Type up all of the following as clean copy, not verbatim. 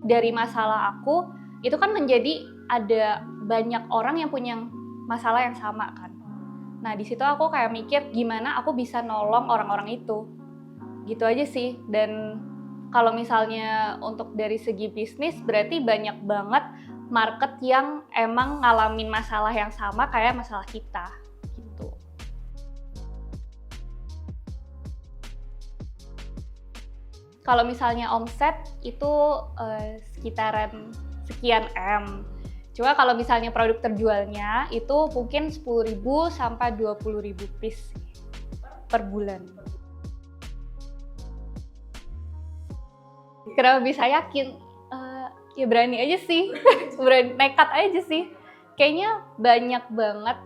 dari masalah aku, itu kan menjadi ada banyak orang yang punya masalah yang sama kan. Nah di situ aku kayak mikir gimana aku bisa nolong orang-orang itu, gitu aja sih. Dan kalau misalnya untuk dari segi bisnis, berarti banyak banget market yang emang ngalamin masalah yang sama kayak masalah kita, gitu. Kalau misalnya omset itu sekitaran sekian M. Cuma kalau misalnya produk terjualnya itu mungkin 10.000 sampai 20.000 piece per bulan. Kenapa bisa yakin? Ya berani aja sih, berani nekat aja sih. Kayaknya banyak banget,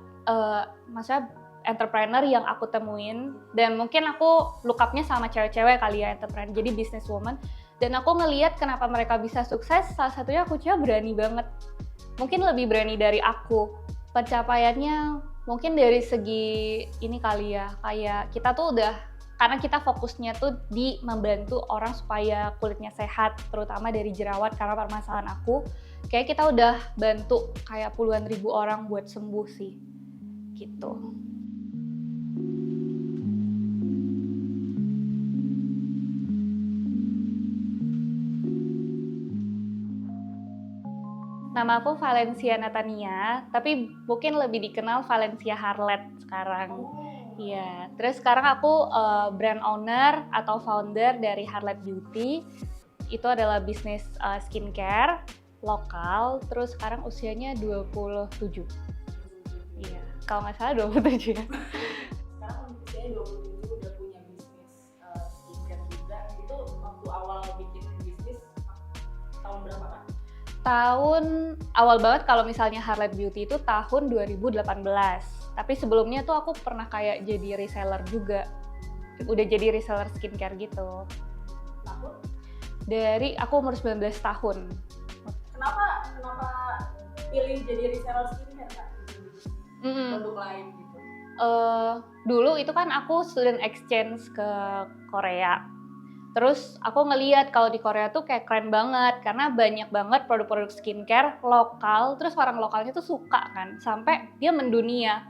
maksudnya entrepreneur yang aku temuin, dan mungkin aku look up-nya sama cewek-cewek kali ya, entrepreneur, jadi businesswoman. Dan aku ngelihat kenapa mereka bisa sukses, salah satunya aku cewek berani banget. Mungkin lebih berani dari aku. Pencapaiannya mungkin dari segi ini kali ya, kayak kita tuh udah, karena kita fokusnya tuh di membantu orang supaya kulitnya sehat, terutama dari jerawat karena permasalahan aku. Kayak kita udah bantu kayak puluhan ribu orang buat sembuh sih, gitu. Nama aku Valencia Natania, tapi mungkin lebih dikenal Valencia Harlet sekarang. Iya, terus sekarang aku brand owner atau founder dari Harlet Beauty. Itu adalah bisnis skincare lokal, terus sekarang usianya 27. Iya, kalau nggak salah 27 ya. Sekarang usianya 27 udah punya bisnis skincare juga. Itu waktu awal bikin bisnis tahun berapa Kak? Tahun awal banget kalau misalnya Harlet Beauty itu tahun 2018. Tapi sebelumnya tuh aku pernah kayak jadi reseller juga. Udah jadi reseller skincare gitu. Tahun? Dari aku umur 19 tahun. Kenapa pilih jadi reseller skincare Kak? Produk lain gitu. Dulu itu kan aku student exchange ke Korea. Terus aku ngeliat kalau di Korea tuh kayak keren banget karena banyak banget produk-produk skincare lokal, terus orang lokalnya tuh suka kan, sampai dia mendunia.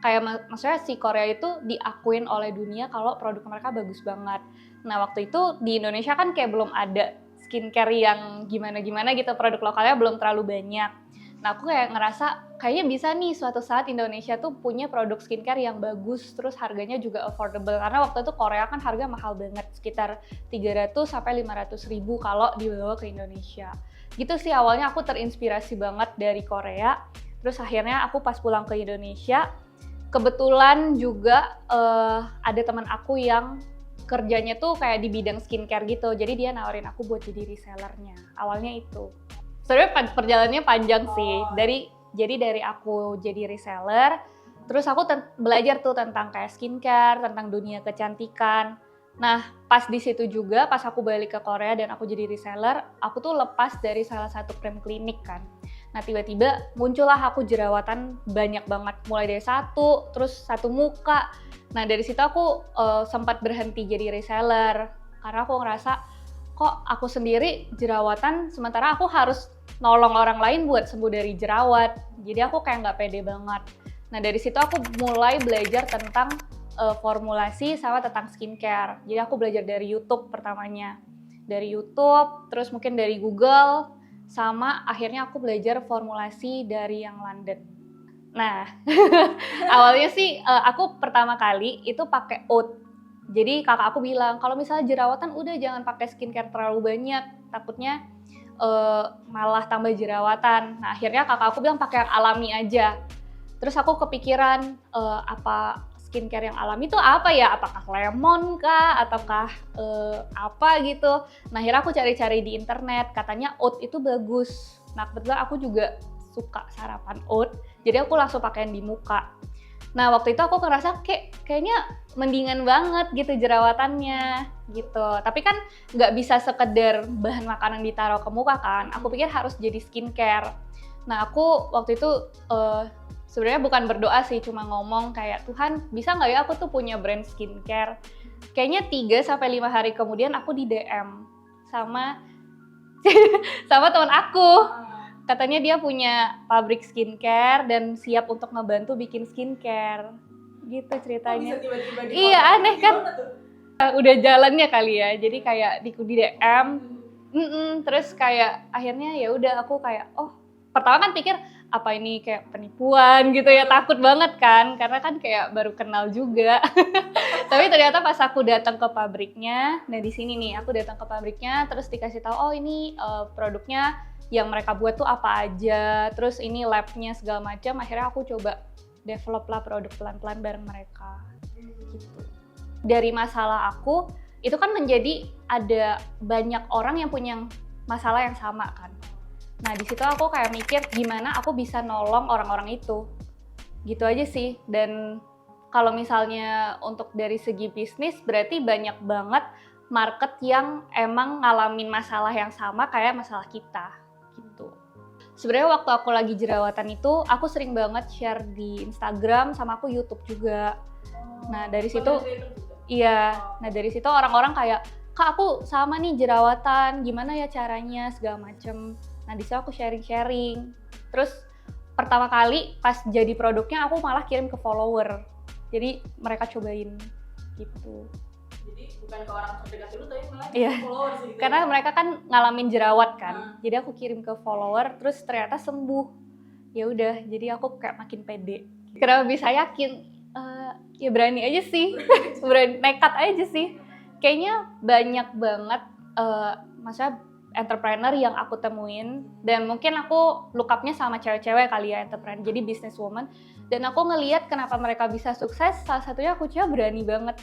Kayak maksudnya si Korea itu diakuin oleh dunia kalau produk mereka bagus banget. Nah waktu itu di Indonesia kan kayak belum ada skincare yang gimana-gimana gitu, produk lokalnya belum terlalu banyak. Nah aku kayak ngerasa kayaknya bisa nih suatu saat Indonesia tuh punya produk skincare yang bagus, terus harganya juga affordable. Karena waktu itu Korea kan harga mahal banget, sekitar 300 sampai 500 ribu kalau dibawa ke Indonesia. Gitu sih awalnya aku terinspirasi banget dari Korea. Terus akhirnya aku pas pulang ke Indonesia, kebetulan juga ada teman aku yang kerjanya tuh kayak di bidang skincare gitu. Jadi dia nawarin aku buat jadi resellernya. Awalnya itu. Sebenarnya perjalanannya panjang sih. Jadi dari aku jadi reseller, terus aku belajar tuh tentang kayak skincare, tentang dunia kecantikan. Nah, pas di situ juga, pas aku balik ke Korea dan aku jadi reseller, aku tuh lepas dari salah satu krim klinik kan. Nah, tiba-tiba muncullah aku jerawatan banyak banget, mulai dari satu, terus satu muka. Nah, dari situ aku sempat berhenti jadi reseller, karena aku ngerasa, kok aku sendiri jerawatan, sementara aku harus nolong orang lain buat sembuh dari jerawat. Jadi aku kayak nggak pede banget. Nah dari situ aku mulai belajar tentang formulasi sama tentang skincare. Jadi aku belajar dari YouTube pertamanya. Dari YouTube, terus mungkin dari Google, sama akhirnya aku belajar formulasi dari yang London. Nah, awalnya sih aku pertama kali itu pakai oat. Jadi kakak aku bilang, kalau misalnya jerawatan udah jangan pakai skincare terlalu banyak, takutnya malah tambah jerawatan. Nah akhirnya kakak aku bilang pakai yang alami aja. Terus aku kepikiran apa skincare yang alami itu apa ya? Apakah lemon kah? Ataukah apa gitu? Nah akhirnya aku cari-cari di internet, katanya oat itu bagus. Nah kebetulan aku juga suka sarapan oat, jadi aku langsung pakein di muka. Nah waktu itu aku ngerasa kayaknya mendingan banget gitu jerawatannya gitu. Tapi kan nggak bisa sekedar bahan makanan ditaruh ke muka kan. Aku pikir harus jadi skincare. Nah aku waktu itu sebenarnya bukan berdoa sih, cuma ngomong kayak Tuhan bisa nggak ya aku tuh punya brand skincare. Kayaknya 3-5 hari kemudian aku di DM sama sama teman aku. Ah, Katanya dia punya pabrik skincare dan siap untuk ngebantu bikin skincare. Gitu kok bisa ceritanya. tiba-tiba di Iya, kontak? aneh kan? Gimana tuh? Udah jalannya kali ya. Jadi kayak di DM, Hmm. terus kayak akhirnya ya udah aku kayak pertama kan pikir apa ini kayak penipuan gitu ya, takut banget kan karena kan kayak baru kenal juga. Tapi ternyata pas aku datang ke pabriknya, nah di sini nih aku datang ke pabriknya terus dikasih tahu oh ini produknya yang mereka buat tuh apa aja, terus ini labnya segala macam. Akhirnya aku coba develop lah produk pelan-pelan bareng mereka gitu. Dari masalah aku itu kan menjadi ada banyak orang yang punya masalah yang sama kan. Nah di situ aku kayak mikir gimana aku bisa nolong orang-orang itu, gitu aja sih. Dan kalau misalnya untuk dari segi bisnis berarti banyak banget market yang emang ngalamin masalah yang sama kayak masalah kita gitu. Sebenarnya waktu aku lagi jerawatan itu aku sering banget share di Instagram sama aku YouTube juga. Nah dari situ Content creator juga? iya, nah dari situ orang-orang kayak, Kak aku sama nih jerawatan, gimana ya caranya segala macem. Nah di situ aku sharing-sharing. Terus pertama kali pas jadi produknya aku malah kirim ke follower. Jadi mereka cobain gitu. Jadi bukan ke orang terdekat dulu tapi malah Iya. ke followers gitu. Karena mereka kan ngalamin jerawat kan. Jadi aku kirim ke follower terus ternyata sembuh. Ya udah, jadi aku kayak makin pede. Kenapa bisa yakin? Ya berani aja sih. Berani nekat aja sih. Kayaknya banyak banget maksudnya entrepreneur yang aku temuin dan mungkin aku look up-nya sama cewek-cewek kali ya entrepreneur, jadi businesswoman, dan aku ngelihat kenapa mereka bisa sukses, salah satunya aku cewek berani banget,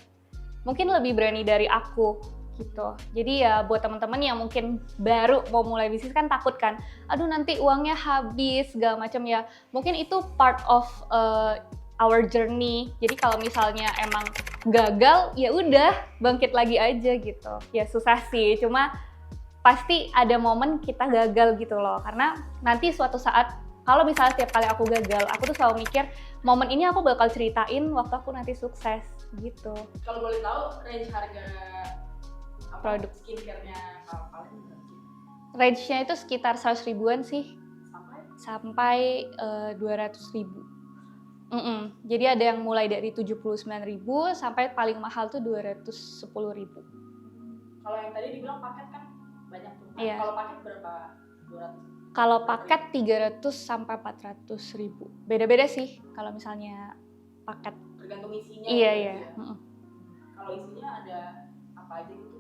mungkin lebih berani dari aku gitu. Jadi ya buat teman-teman yang mungkin baru mau mulai bisnis kan takut kan, aduh nanti uangnya habis segala macam ya, mungkin itu part of our journey. Jadi kalau misalnya emang gagal ya udah bangkit lagi aja gitu. Ya susah sih, cuma pasti ada momen kita gagal gitu loh. Karena nanti suatu saat kalau misalnya setiap kali aku gagal, aku tuh selalu mikir momen ini aku bakal ceritain waktu aku nanti sukses gitu. Kalau boleh tahu range harga Produk skincare-nya paling berapa sih? Range-nya itu sekitar 100 ribuan sih Sampai? sampai 200 ribu. Jadi ada yang mulai dari 79.000 sampai paling mahal tuh 210.000. Kalau yang tadi dibilang paket kan banyak tuh. Iya. Kalau paket berapa? 200? Kalau paket 300 sampai 400 ribu. Beda-beda sih kalau misalnya paket. Tergantung isinya. Iya, gitu iya. ya. Kalau isinya ada apa aja gitu?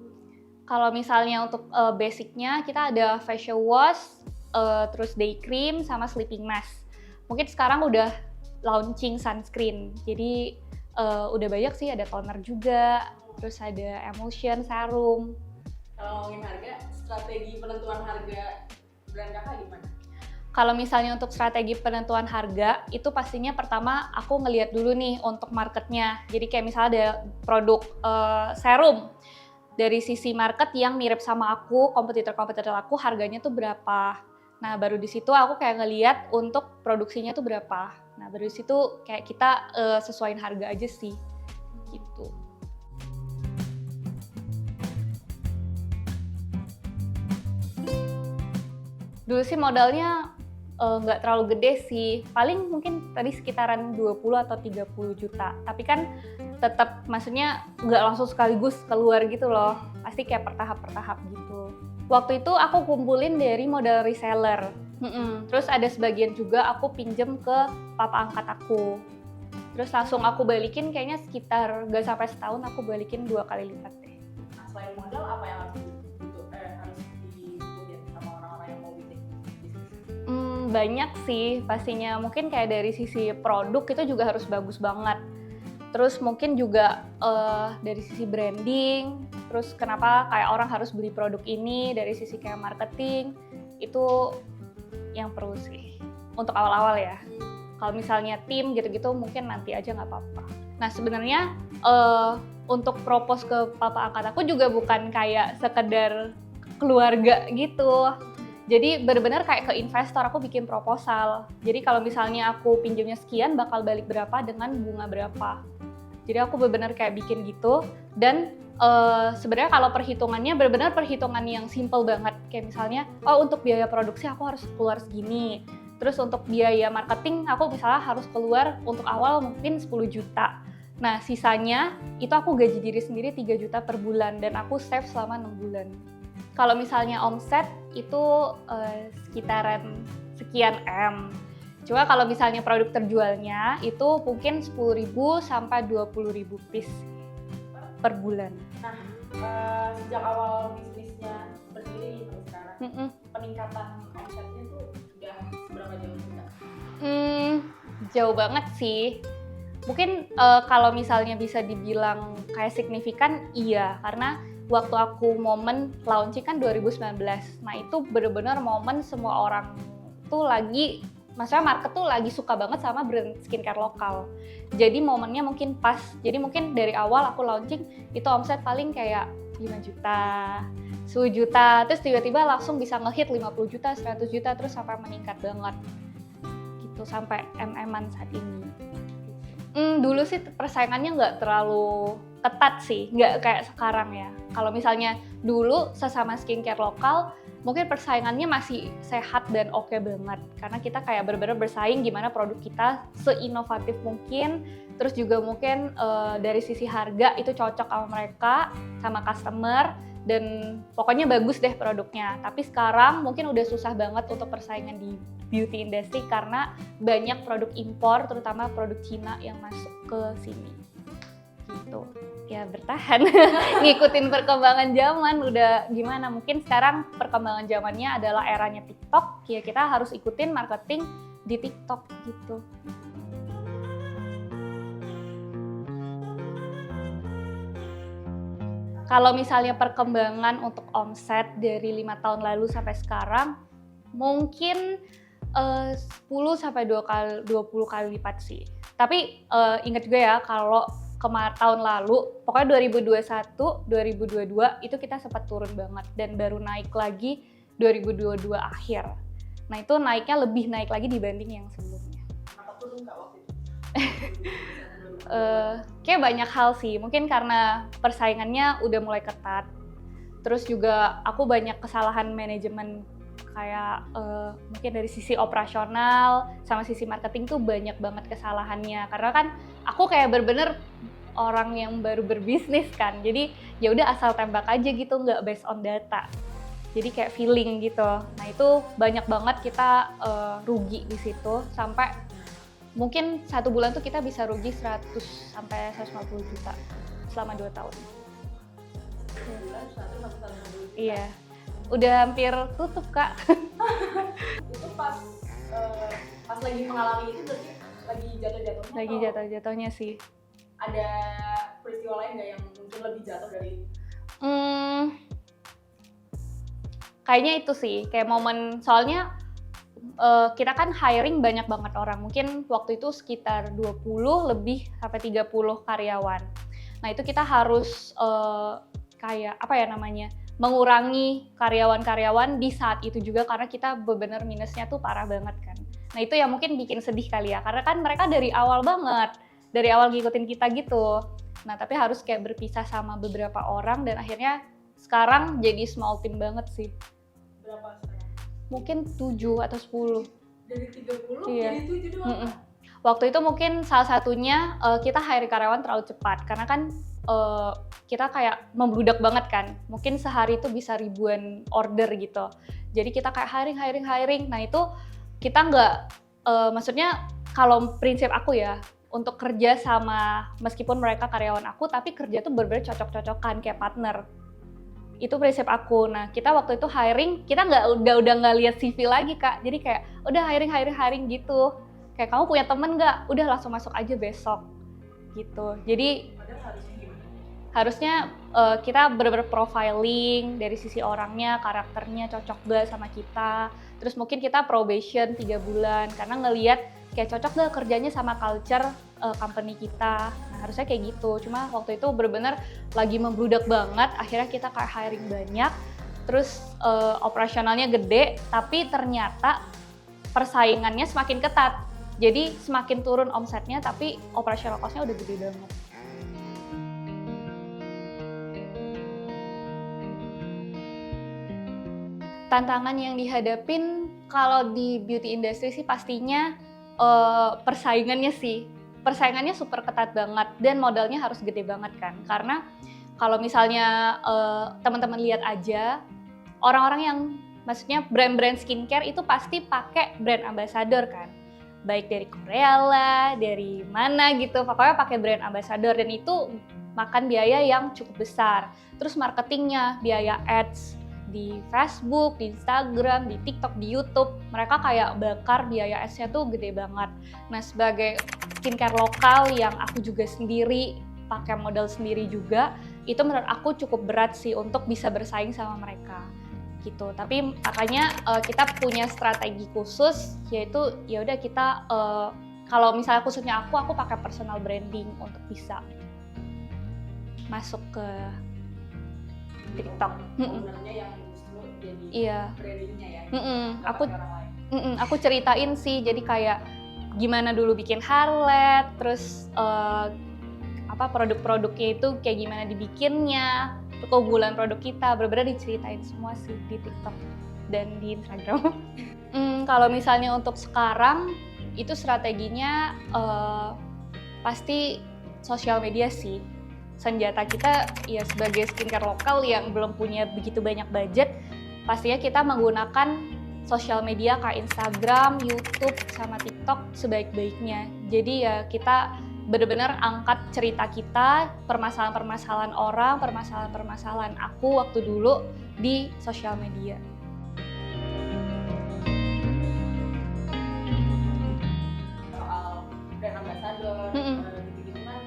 Kalau misalnya untuk basicnya kita ada facial wash, terus day cream sama sleeping mask. Mungkin sekarang udah launching sunscreen. Jadi udah banyak sih, ada toner juga, terus ada emulsion serum. Kalau ngomongin harga, strategi penentuan harga brand kakak gimana? Kalau misalnya untuk strategi penentuan harga, itu pastinya pertama aku ngelihat dulu nih untuk marketnya. Jadi kayak misalnya ada produk serum, dari sisi market yang mirip sama aku, kompetitor-kompetitor aku harganya tuh berapa. Nah baru di situ aku kayak ngelihat untuk produksinya tuh berapa. Nah baru di situ kayak kita sesuaiin harga aja sih, gitu. Dulu sih modalnya nggak terlalu gede sih, paling mungkin tadi sekitaran 20 atau 30 juta. Tapi kan tetap maksudnya nggak langsung sekaligus keluar gitu loh, pasti kayak bertahap-bertahap gitu. Waktu itu aku kumpulin dari modal reseller, terus ada sebagian juga aku pinjem ke papa angkat aku. Terus langsung aku balikin kayaknya sekitar nggak sampai setahun aku balikin 2 kali lipat deh. Nah, selain modal apa yang harus diikutin sama orang-orang yang mau bikin bisnis? Banyak sih pastinya, mungkin kayak dari sisi produk itu juga harus bagus banget. Terus mungkin juga dari sisi branding, terus kenapa kayak orang harus beli produk ini, dari sisi kayak marketing, itu yang perlu sih untuk awal-awal ya. Kalau misalnya tim gitu-gitu mungkin nanti aja nggak apa-apa. Nah sebenarnya untuk propose ke papa angkat aku juga bukan kayak sekedar keluarga gitu. Jadi benar-benar kayak ke investor, aku bikin proposal. Jadi kalau misalnya aku pinjamnya sekian bakal balik berapa dengan bunga berapa. Jadi aku benar-benar kayak bikin gitu, dan sebenarnya kalau perhitungannya benar-benar perhitungan yang simple banget. Kayak misalnya, oh untuk biaya produksi aku harus keluar segini. Terus untuk biaya marketing aku misalnya harus keluar untuk awal mungkin 10 juta. Nah sisanya itu aku gaji diri sendiri 3 juta per bulan dan aku save selama 6 bulan. Kalau misalnya omset itu sekitaran sekian M. Cuma kalau misalnya produk terjualnya itu mungkin 10.000 sampai 20.000 piece per bulan. Nah, sejak awal bisnisnya berdiri sampai sekarang, peningkatan omsetnya tuh udah seberapa jauh juga? Jauh banget sih. Mungkin kalau misalnya bisa dibilang kayak signifikan, iya. Karena waktu aku momen launching kan 2019. Nah itu benar-benar momen semua orang tuh lagi, maksudnya market tuh lagi suka banget sama brand skincare lokal. Jadi momennya mungkin pas. Jadi mungkin dari awal aku launching itu omset paling kayak 5 juta, 10 juta, terus tiba-tiba langsung bisa ngehit 50 juta, 100 juta, terus sampai meningkat banget. Gitu, sampai MM-an saat ini. Dulu sih persaingannya nggak terlalu ketat sih, nggak kayak sekarang ya. Kalau misalnya dulu sesama skincare lokal, mungkin persaingannya masih sehat dan oke banget. Karena kita kayak bener-bener bersaing gimana produk kita seinovatif mungkin. Terus juga mungkin dari sisi harga itu cocok sama mereka, sama customer. Dan pokoknya bagus deh produknya. Tapi sekarang mungkin udah susah banget untuk persaingan di beauty industry karena banyak produk impor, terutama produk Cina yang masuk ke sini. Gitu. Ya bertahan, ngikutin perkembangan zaman udah gimana. Mungkin sekarang perkembangan zamannya adalah eranya TikTok, ya kita harus ikutin marketing di TikTok gitu. Kalau misalnya perkembangan untuk omset dari 5 tahun lalu sampai sekarang, mungkin 10 sampai 20 kali lipat sih. Tapi ingat juga ya kalau tahun lalu, pokoknya 2021, 2022 itu kita sempat turun banget dan baru naik lagi 2022 akhir. Nah itu naiknya lebih naik lagi dibanding yang sebelumnya. Kenapa turun Kak waktu itu? Kayak banyak hal sih, mungkin karena persaingannya udah mulai ketat. Terus juga aku banyak kesalahan manajemen kayak mungkin dari sisi operasional sama sisi marketing tuh banyak banget kesalahannya. Karena kan aku kayak bener-bener orang yang baru berbisnis kan, jadi ya udah asal tembak aja gitu, nggak based on data. Jadi kayak feeling gitu. Nah itu banyak banget kita rugi di situ sampai mungkin 1 bulan tuh kita bisa rugi 100 sampai 150 juta selama 2 tahun. Bulan 150 juta. Iya. Udah hampir tutup, Kak. Itu pas lagi mengalami itu berarti lagi jatuh-jatuhnya. Lagi jatuh-jatuhnya sih. Ada peristiwa lain nggak yang mungkin lebih jatuh dari itu? Kayaknya itu sih, kayak momen, soalnya kita kan hiring banyak banget orang, mungkin waktu itu sekitar 20 lebih sampai 30 karyawan. Nah itu kita harus kayak apa ya namanya, mengurangi karyawan-karyawan di saat itu juga karena kita benar-benar minusnya tuh parah banget kan. Nah itu yang mungkin bikin sedih kali ya, karena kan mereka dari awal banget, dari awal ngikutin kita gitu. Nah tapi harus kayak berpisah sama beberapa orang dan akhirnya sekarang jadi small team banget sih. Berapa sekarang? Mungkin 7 atau 10. Dari 30 Iya. jadi 7 doang. Waktu itu mungkin salah satunya kita hire karyawan terlalu cepat karena kan kita kayak membludak banget kan. Mungkin sehari itu bisa ribuan order gitu. Jadi kita kayak hiring. Nah itu kita nggak, maksudnya kalau prinsip aku ya, untuk kerja sama meskipun mereka karyawan aku, tapi kerja tuh bener-bener cocok-cocokan kayak partner. Itu prinsip aku. Nah kita waktu itu hiring, kita udah nggak lihat CV lagi Kak. Jadi kayak udah hiring gitu. Kayak kamu punya temen nggak? Udah langsung masuk aja besok gitu. Jadi Padahal harusnya gimana? harusnya kita bener-bener profiling dari sisi orangnya, karakternya cocok gak sama kita. Terus mungkin kita probation 3 bulan karena ngelihat kayak cocok gak kerjanya sama culture company kita. Nah harusnya kayak gitu. Cuma waktu itu bener-bener lagi membludak banget. Akhirnya kita kayak hiring banyak. Terus operasionalnya gede, tapi ternyata persaingannya semakin ketat. Jadi semakin turun omsetnya, tapi operational cost-nya udah gede banget. Tantangan yang dihadapin kalau di beauty industry sih pastinya persaingannya sih. Persaingannya super ketat banget dan modalnya harus gede banget kan. Karena kalau misalnya teman-teman lihat aja, orang-orang yang maksudnya brand-brand skincare itu pasti pakai brand ambassador kan. Baik dari Korea lah, dari mana gitu, pokoknya pakai brand ambassador dan itu makan biaya yang cukup besar. Terus marketingnya, biaya ads di Facebook, di Instagram, di TikTok, di YouTube, mereka kayak bakar biaya ads-nya tuh gede banget. Nah, sebagai skincare lokal yang aku juga sendiri, pakai modal sendiri juga, itu menurut aku cukup berat sih untuk bisa bersaing sama mereka gitu. Tapi makanya kita punya strategi khusus, yaitu ya udah kita kalau misalnya khususnya aku pakai personal branding untuk bisa masuk ke TikTok. Sebenarnya yang justru jadi brandingnya ya. Aku ceritain sih, jadi kayak gimana dulu bikin highlight, terus produk-produknya itu kayak gimana dibikinnya, keunggulan produk kita, bener-bener diceritain semua sih di TikTok dan di Instagram. Kalau misalnya untuk sekarang itu strateginya pasti sosial media sih. Senjata kita ya sebagai skincare lokal yang belum punya begitu banyak budget, pastinya kita menggunakan sosial media kayak Instagram, YouTube, sama TikTok sebaik-baiknya. Jadi ya kita benar-benar angkat cerita kita, permasalahan-permasalahan orang, permasalahan-permasalahan aku waktu dulu di sosial media. Soal brand ambassador, gitu-gitu kan,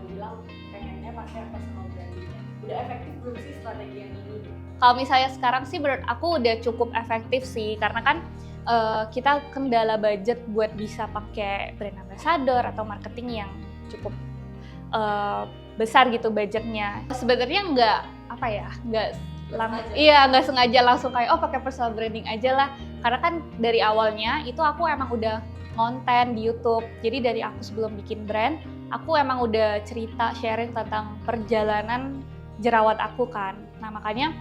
dibilang pengennya pakai personal brandingnya. Udah efektif belum sih strategi yang ini? Kalau misalnya sekarang sih menurut aku udah cukup efektif sih, karena kan kita kendala budget buat bisa pakai brand ambassador atau marketing yang cukup besar gitu budgetnya. Sebenarnya nggak sengaja langsung kayak pakai personal branding aja lah. Karena kan dari awalnya itu aku emang udah konten di YouTube. Jadi dari aku sebelum bikin brand, aku emang udah cerita sharing tentang perjalanan jerawat aku kan. Nah makanya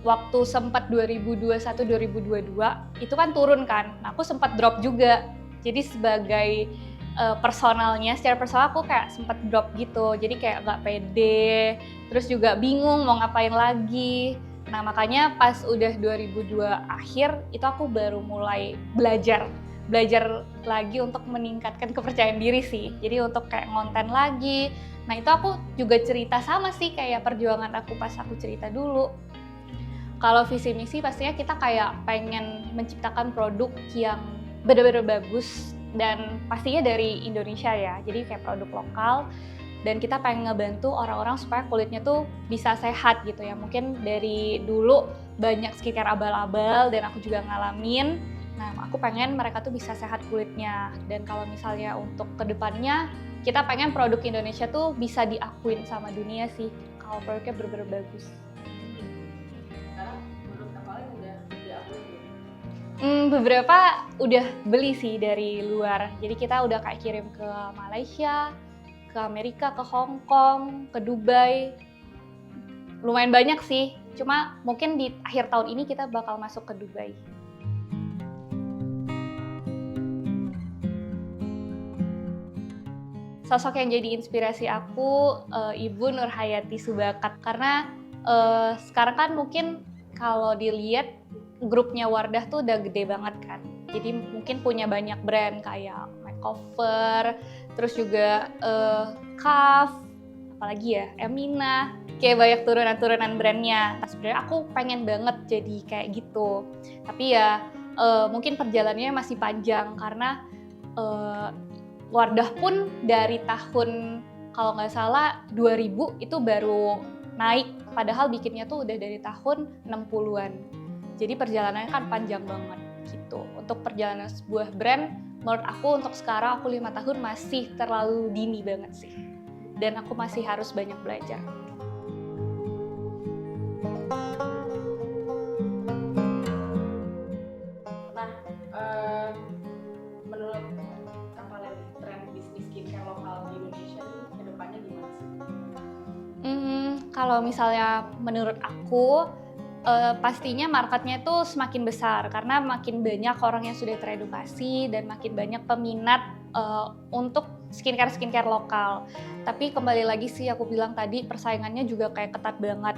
waktu sempat 2021-2022 itu kan turun kan, nah aku sempat drop juga. Jadi sebagai secara personal aku kayak sempat drop gitu, jadi kayak nggak pede, terus juga bingung mau ngapain lagi. Nah makanya pas udah 2002 akhir itu aku baru mulai belajar lagi untuk meningkatkan kepercayaan diri sih. Jadi untuk kayak ngonten lagi. Nah itu aku juga cerita sama sih kayak perjuangan aku pas aku cerita dulu. Kalau visi misi pastinya kita kayak pengen menciptakan produk yang benar-benar bagus dan pastinya dari Indonesia ya. Jadi kayak produk lokal dan kita pengen ngebantu orang-orang supaya kulitnya tuh bisa sehat gitu ya. Mungkin dari dulu banyak skincare abal-abal dan aku juga ngalamin. Nah, aku pengen mereka tuh bisa sehat kulitnya. Dan kalau misalnya untuk kedepannya, kita pengen produk Indonesia tuh bisa diakuin sama dunia sih. Kalau produknya bener-bener bagus. Sekarang menurut Kapalnya udah diakuin belum? Beberapa udah beli sih dari luar. Jadi kita udah kayak kirim ke Malaysia, ke Amerika, ke Hong Kong, ke Dubai. Lumayan banyak sih. Cuma mungkin di akhir tahun ini kita bakal masuk ke Dubai. Sosok yang jadi inspirasi aku Ibu Nurhayati Subakat, karena sekarang kan mungkin kalau dilihat grupnya Wardah tuh udah gede banget kan. Jadi mungkin punya banyak brand kayak Makeover, terus juga Kaf, apalagi ya, Emina, kayak banyak turunan-turunan brandnya. Nah, sebenarnya aku pengen banget jadi kayak gitu. Tapi ya mungkin perjalanannya masih panjang karena Wardah pun dari tahun kalau nggak salah 2000 itu baru naik, padahal bikinnya tuh udah dari tahun 60-an. Jadi perjalanannya kan panjang banget gitu. Untuk perjalanan sebuah brand, menurut aku untuk sekarang aku 5 tahun masih terlalu dini banget sih. Dan aku masih harus banyak belajar. Nah, menurut Kapalnya tren bisnis skincare lokal di Indonesia ini kedepannya gimana sih? Kalau misalnya menurut aku pastinya marketnya itu semakin besar karena makin banyak orang yang sudah teredukasi dan makin banyak peminat untuk skincare lokal. Tapi kembali lagi sih aku bilang tadi persaingannya juga kayak ketat banget.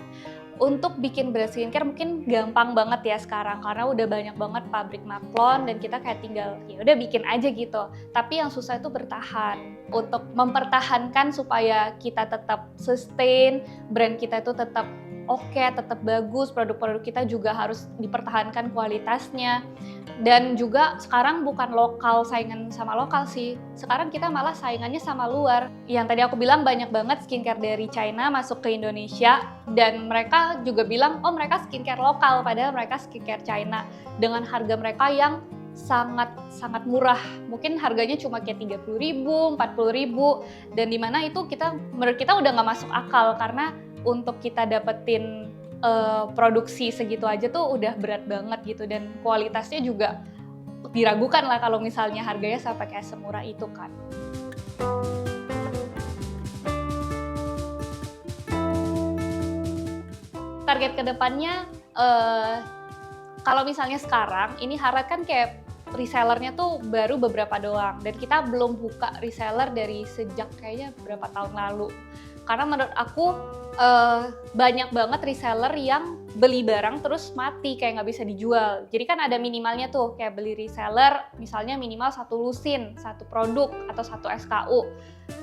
Untuk bikin brand skincare mungkin gampang banget ya sekarang karena udah banyak banget pabrik maklon dan kita kayak tinggal ya udah bikin aja gitu. Tapi yang susah itu bertahan. Untuk mempertahankan supaya kita tetap sustain, brand kita itu tetap oke, tetap bagus, produk-produk kita juga harus dipertahankan kualitasnya. Dan juga sekarang bukan lokal saingan sama lokal sih. Sekarang kita malah saingannya sama luar. Yang tadi aku bilang banyak banget skincare dari China masuk ke Indonesia dan mereka juga bilang, oh mereka skincare lokal padahal mereka skincare China dengan harga mereka yang sangat murah. Mungkin harganya cuma kayak 30.000, 40.000 dan dimana itu menurut kita udah nggak masuk akal karena untuk kita dapetin produksi segitu aja tuh udah berat banget gitu dan kualitasnya juga diragukan lah kalau misalnya harganya sampai kayak semurah itu kan. Target kedepannya kalau misalnya sekarang ini Harad kan kayak resellernya tuh baru beberapa doang dan kita belum buka reseller dari sejak kayaknya beberapa tahun lalu. Karena menurut aku banyak banget reseller yang beli barang terus mati kayak nggak bisa dijual. Jadi kan ada minimalnya tuh kayak beli reseller misalnya minimal 1 lusin, 1 produk atau 1 SKU.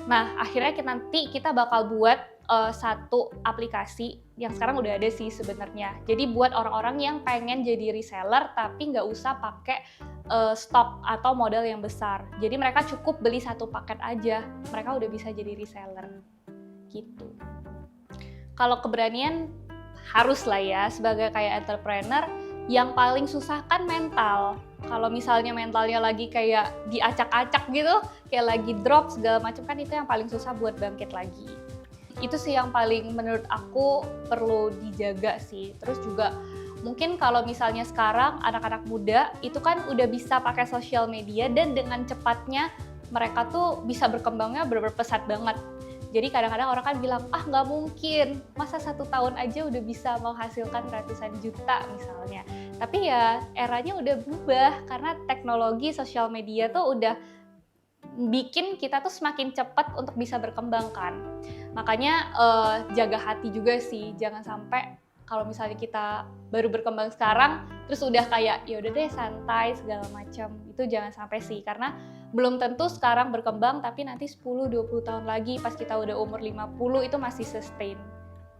Nah akhirnya nanti kita bakal buat satu aplikasi yang sekarang udah ada sih sebenarnya. Jadi buat orang-orang yang pengen jadi reseller tapi nggak usah pakai stok atau modal yang besar. Jadi mereka cukup beli 1 paket aja, mereka udah bisa jadi reseller. Gitu. Kalau keberanian harus lah ya sebagai kayak entrepreneur, yang paling susah kan mental. Kalau misalnya mentalnya lagi kayak diacak-acak gitu, kayak lagi drop segala macam kan itu yang paling susah buat bangkit lagi. Itu sih yang paling menurut aku perlu dijaga sih. Terus juga mungkin kalau misalnya sekarang anak-anak muda itu kan udah bisa pakai sosial media dan dengan cepatnya mereka tuh bisa berkembangnya bener-bener pesat banget. Jadi kadang-kadang orang kan bilang, nggak mungkin, masa 1 tahun aja udah bisa menghasilkan ratusan juta misalnya. Tapi ya eranya udah berubah karena teknologi sosial media tuh udah bikin kita tuh semakin cepat untuk bisa berkembang kan. Makanya jaga hati juga sih, jangan sampai kalau misalnya kita baru berkembang sekarang, terus udah kayak ya udah deh santai segala macam. Itu jangan sampai sih, karena belum tentu sekarang berkembang, tapi nanti 10-20 tahun lagi pas kita udah umur 50 itu masih sustain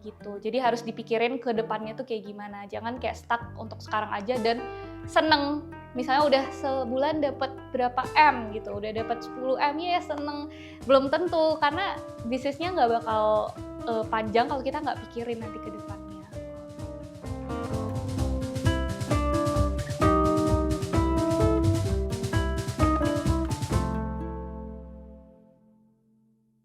gitu. Jadi harus dipikirin ke depannya tuh kayak gimana. Jangan kayak stuck untuk sekarang aja dan seneng. Misalnya udah sebulan dapat berapa M gitu, udah dapat 10 M ya seneng. Belum tentu, karena bisnisnya nggak bakal panjang kalau kita nggak pikirin nanti ke depan.